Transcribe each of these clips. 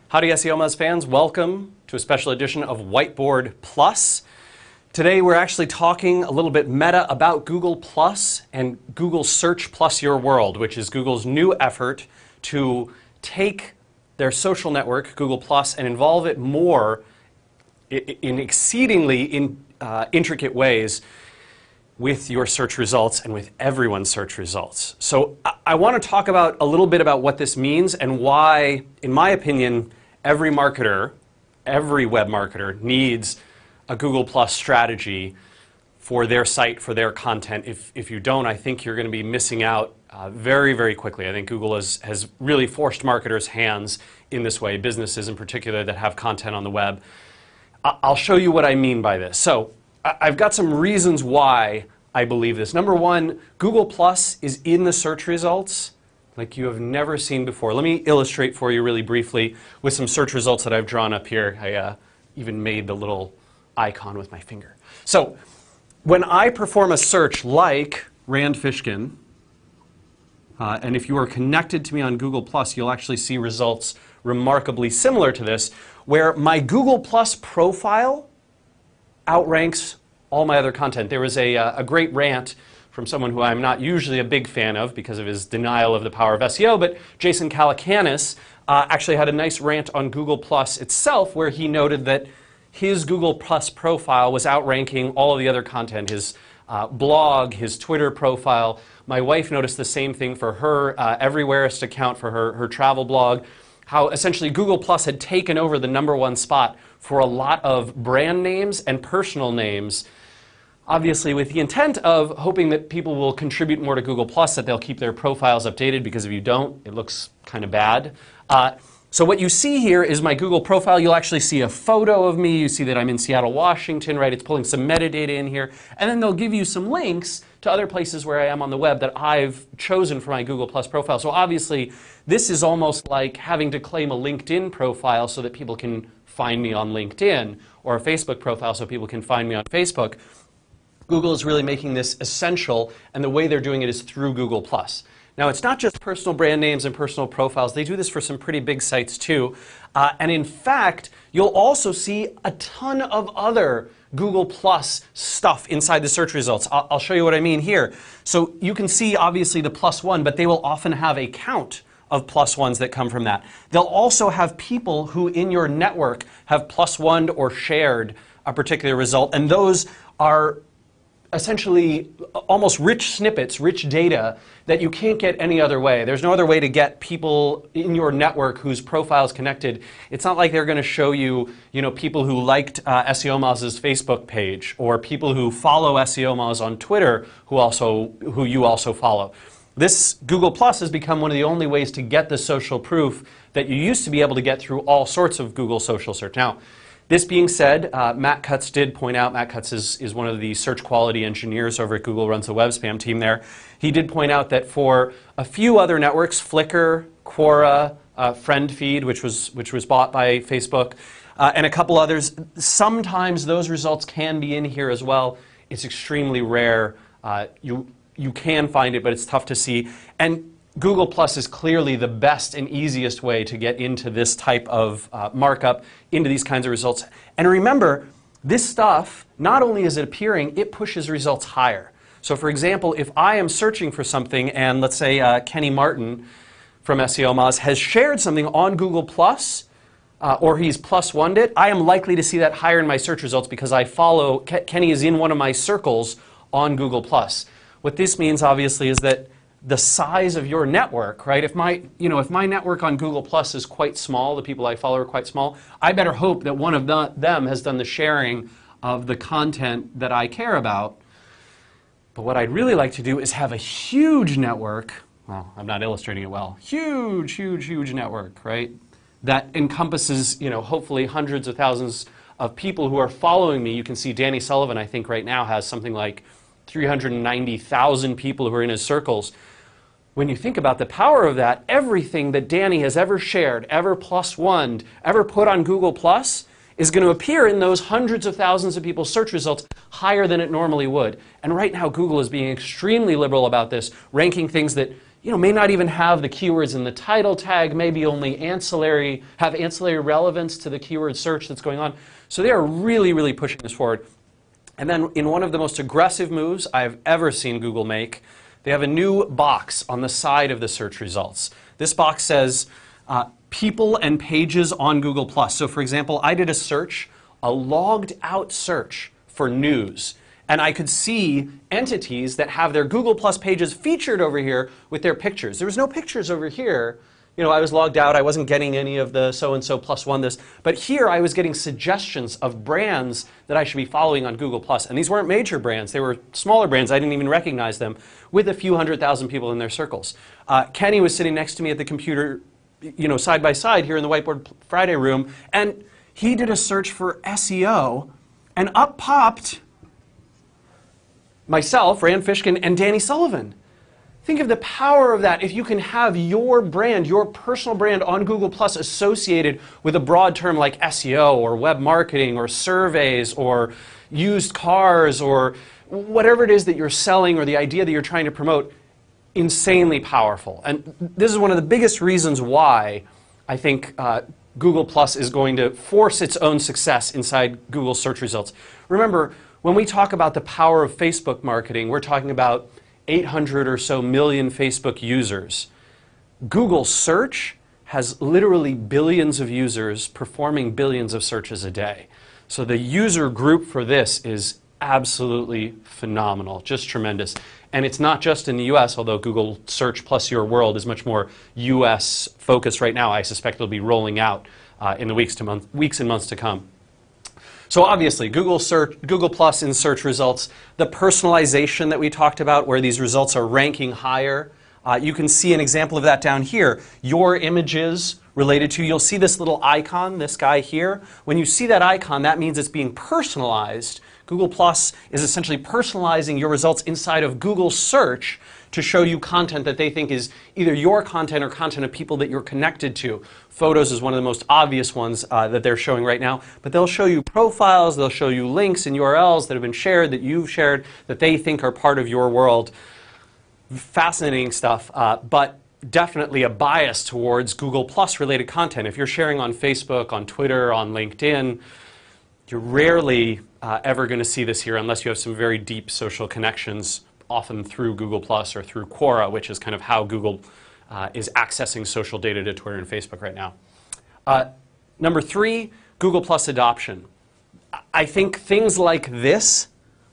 Howdy SEO Muzz fans, welcome to a special edition of Whiteboard Plus. Today we're actually talking a little bit meta about Google Plus and Google Search Plus Your World, which is Google's new effort to take their social network, Google Plus, and involve it more in exceedingly intricate ways with your search results and with everyone's search results. So I want to talk about a little bit about what this means and why, in my opinion, every marketer, every web marketer needs a Google Plus strategy for their site, for their content. If you don't, I think you're going to be missing out very, very quickly. I think Google has really forced marketers' hands in this way, businesses in particular that have content on the web. I'll show you what I mean by this. So I've got some reasons why I believe this. Number one, Google Plus is in the search results like you have never seen before. Let me illustrate for you really briefly with some search results that I've drawn up here. I even made the little icon with my finger. So when I perform a search like Rand Fishkin, and if you are connected to me on Google Plus, you'll actually see results remarkably similar to this, where my Google Plus profile outranks all my other content. There was a great rant from someone who I'm not usually a big fan of because of his denial of the power of SEO, but Jason Calacanis actually had a nice rant on Google Plus itself where he noted that his Google Plus profile was outranking all of the other content, his blog, his Twitter profile. My wife noticed the same thing for her Everywhereist account for her travel blog, how essentially Google Plus had taken over the #1 spot for a lot of brand names and personal names, obviously with the intent of hoping that people will contribute more to Google Plus, that they'll keep their profiles updated, because if you don't, it looks kind of bad. So what you see here is my Google profile. You'll actually see a photo of me. You see that I'm in Seattle, Washington, right? It's pulling some metadata in here. And then they'll give you some links to other places where I am on the web that I've chosen for my Google Plus profile. So obviously, this is almost like having to claim a LinkedIn profile so that people can find me on LinkedIn, or a Facebook profile so people can find me on Facebook. Google is really making this essential, and the way they're doing it is through Google Plus. Now, it's not just personal brand names and personal profiles. They do this for some pretty big sites too. And in fact, you'll also see a ton of other Google Plus stuff inside the search results. I'll show you what I mean here. So you can see obviously the +1, but they will often have a count of +1s that come from that. They'll also have people who in your network have +1'd or shared a particular result, and those are essentially almost rich snippets, rich data that you can't get any other way. There's no other way to get people in your network whose profile is connected. It's not like they're going to show you, people who liked SEO Muzz's Facebook page, or people who follow SEO Muzz on Twitter who you also follow. This Google Plus has become one of the only ways to get the social proof that you used to be able to get through all sorts of Google social search. Now, this being said, Matt Cutts did point out, Matt Cutts is one of the search quality engineers over at Google, runs the web spam team there. He did point out that for a few other networks, Flickr, Quora, FriendFeed, which was bought by Facebook, and a couple others, sometimes those results can be in here as well. It's extremely rare. You can find it, but it's tough to see. And Google Plus is clearly the best and easiest way to get into this type of markup, into these kinds of results. And remember, this stuff, not only is it appearing, it pushes results higher. So for example, if I am searching for something and let's say Kenny Martin from SEO Muzz has shared something on Google Plus, or he's +1'd it, I am likely to see that higher in my search results because I follow, Kenny is in one of my circles on Google Plus. What this means obviously is that the size of your network, right? If my network on Google Plus is quite small, the people I follow are quite small, I better hope that one of them has done the sharing of the content that I care about. But what I'd really like to do is have a huge network, well, I'm not illustrating it well, huge network, right? That encompasses, hopefully hundreds of thousands of people who are following me. You can see Danny Sullivan, I think right now has something like 390,000 people who are in his circles. When you think about the power of that, everything that Danny has ever shared, ever +1'd, ever put on Google Plus is going to appear in those hundreds of thousands of people's search results higher than it normally would. And right now, Google is being extremely liberal about this, ranking things that may not even have the keywords in the title tag, maybe only have ancillary relevance to the keyword search that's going on. So they are really, really pushing this forward. And then in one of the most aggressive moves I've ever seen Google make, they have a new box on the side of the search results. This box says people and pages on Google+. So for example, I did a logged out search for news. And I could see entities that have their Google+ pages featured over here with their pictures. There was no pictures over here. I was logged out. I wasn't getting any of the so-and-so plus one this. But here I was getting suggestions of brands that I should be following on Google+. And these weren't major brands. They were smaller brands. I didn't even recognize them, with a few 100,000 people in their circles. Kenny was sitting next to me at the computer, side by side here in the Whiteboard Friday room. And he did a search for SEO. And up popped myself, Rand Fishkin, and Danny Sullivan. Think of the power of that. If you can have your brand, your personal brand on Google+ associated with a broad term like SEO or web marketing or surveys or used cars or whatever it is that you're selling or the idea that you're trying to promote, insanely powerful. And this is one of the biggest reasons why I think Google+ is going to force its own success inside Google search results. Remember, when we talk about the power of Facebook marketing, we're talking about 800 or so million Facebook users. Google search has literally billions of users performing billions of searches a day. So the user group for this is absolutely phenomenal, just tremendous. And it's not just in the US, although Google Search plus Your World is much more US focused right now. I suspect it'll be rolling out in the weeks and months to come. So obviously, Google Plus in search results, the personalization that we talked about where these results are ranking higher, you can see an example of that down here. Your images related to, you'll see this little icon, this guy here. When you see that icon, that means it's being personalized. Google Plus is essentially personalizing your results inside of Google Search to show you content that they think is either your content or content of people that you're connected to. Photos is one of the most obvious ones that they're showing right now, but they'll show you profiles, they'll show you links and URLs that have been shared, that you've shared, that they think are part of your world. Fascinating stuff, but definitely a bias towards Google Plus related content. If you're sharing on Facebook, on Twitter, on LinkedIn, you're rarely ever going to see this here unless you have some very deep social connections, often through Google Plus or through Quora, which is kind of how Google is accessing social data to Twitter and Facebook right now. Number 3, Google Plus adoption. I think things like this,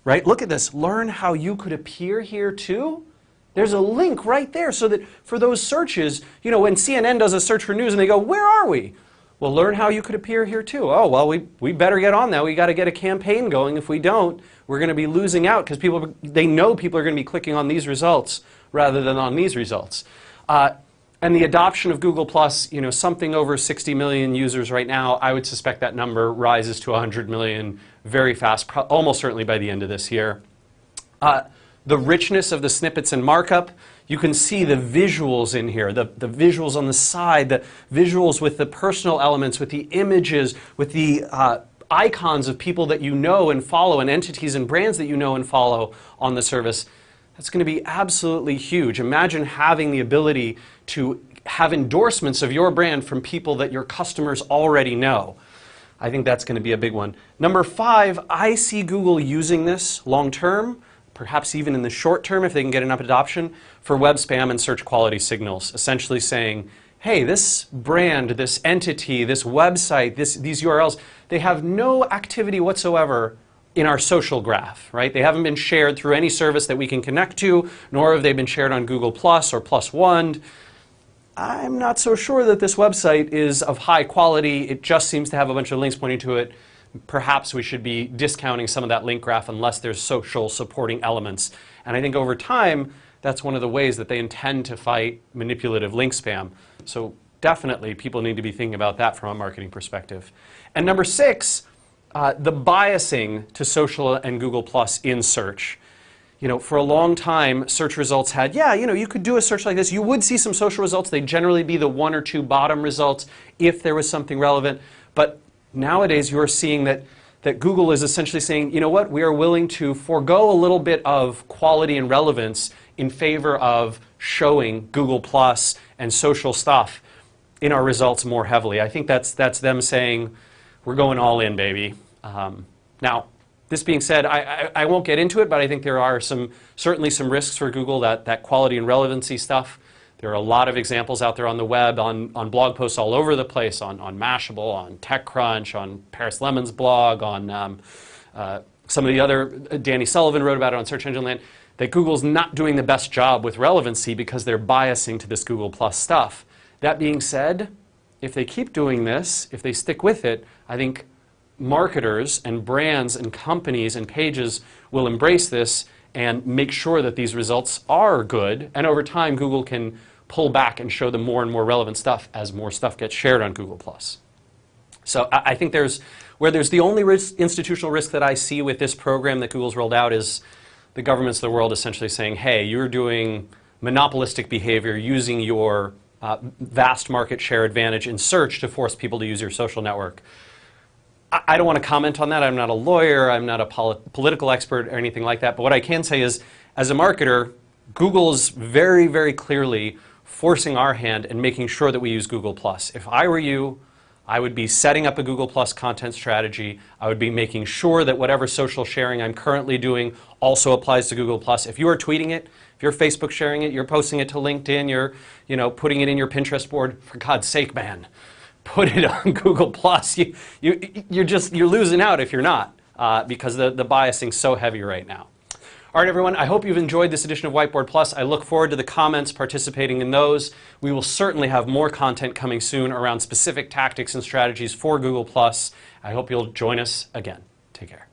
right? Look at this. Learn how you could appear here too. There's a link right there so that for those searches, when CNN does a search for news and they go, where are we? Well, learn how you could appear here too. Oh, well, we better get on that. We got to get a campaign going. If we don't, we're going to be losing out because they know people are going to be clicking on these results rather than on these results. And the adoption of Google Plus, something over 60 million users right now. I would suspect that number rises to 100 million very fast, almost certainly by the end of this year. The richness of the snippets and markup. You can see the visuals in here, the visuals on the side, the visuals with the personal elements, with the images, with the icons of people that you know and follow and entities and brands that you know and follow on the service. That's going to be absolutely huge. Imagine having the ability to have endorsements of your brand from people that your customers already know. I think that's going to be a big one. Number 5, I see Google using this long term, perhaps even in the short term if they can get enough adoption, for web spam and search quality signals. Essentially saying, hey, this brand, this entity, this website, these URLs, they have no activity whatsoever in our social graph, right? They haven't been shared through any service that we can connect to, nor have they been shared on Google Plus or Plus One. I'm not so sure that this website is of high quality. It just seems to have a bunch of links pointing to it. Perhaps we should be discounting some of that link graph unless there's social supporting elements. And I think over time, that's one of the ways that they intend to fight manipulative link spam. So definitely, people need to be thinking about that from a marketing perspective. And number 6, the biasing to social and Google Plus in search. For a long time, search results had, you could do a search like this. You would see some social results. They'd generally be the 1 or 2 bottom results if there was something relevant. But nowadays, you're seeing that that Google is essentially saying, you know what, we are willing to forego a little bit of quality and relevance in favor of showing Google Plus and social stuff in our results more heavily. I think that's them saying, we're going all in, baby. Now, this being said, I won't get into it, but I think there are certainly some risks for Google, that quality and relevancy stuff. There are a lot of examples out there on the web, on blog posts all over the place, on Mashable, on TechCrunch, on Paris Lemon's blog, on some of the other, Danny Sullivan wrote about it on Search Engine Land, that Google's not doing the best job with relevancy because they're biasing to this Google Plus stuff. That being said, if they keep doing this, if they stick with it, I think marketers and brands and companies and pages will embrace this and make sure that these results are good. And over time, Google can pull back and show them more and more relevant stuff as more stuff gets shared on Google+. So I think where there's the only institutional risk that I see with this program that Google's rolled out is the governments of the world essentially saying, hey, you're doing monopolistic behavior using your vast market share advantage in search to force people to use your social network. I don't want to comment on that. I'm not a lawyer. I'm not a political expert or anything like that. But what I can say is, as a marketer, Google's very, very clearly forcing our hand and making sure that we use Google+. If I were you, I would be setting up a Google+ content strategy. I would be making sure that whatever social sharing I'm currently doing also applies to Google+. If you are tweeting it, if you're Facebook sharing it, you're posting it to LinkedIn, you're putting it in your Pinterest board, for God's sake, man, put it on Google+. You're losing out if you're not, because the biasing's so heavy right now. All right, everyone, I hope you've enjoyed this edition of Whiteboard Plus. I look forward to the comments, participating in those. We will certainly have more content coming soon around specific tactics and strategies for Google+. I hope you'll join us again. Take care.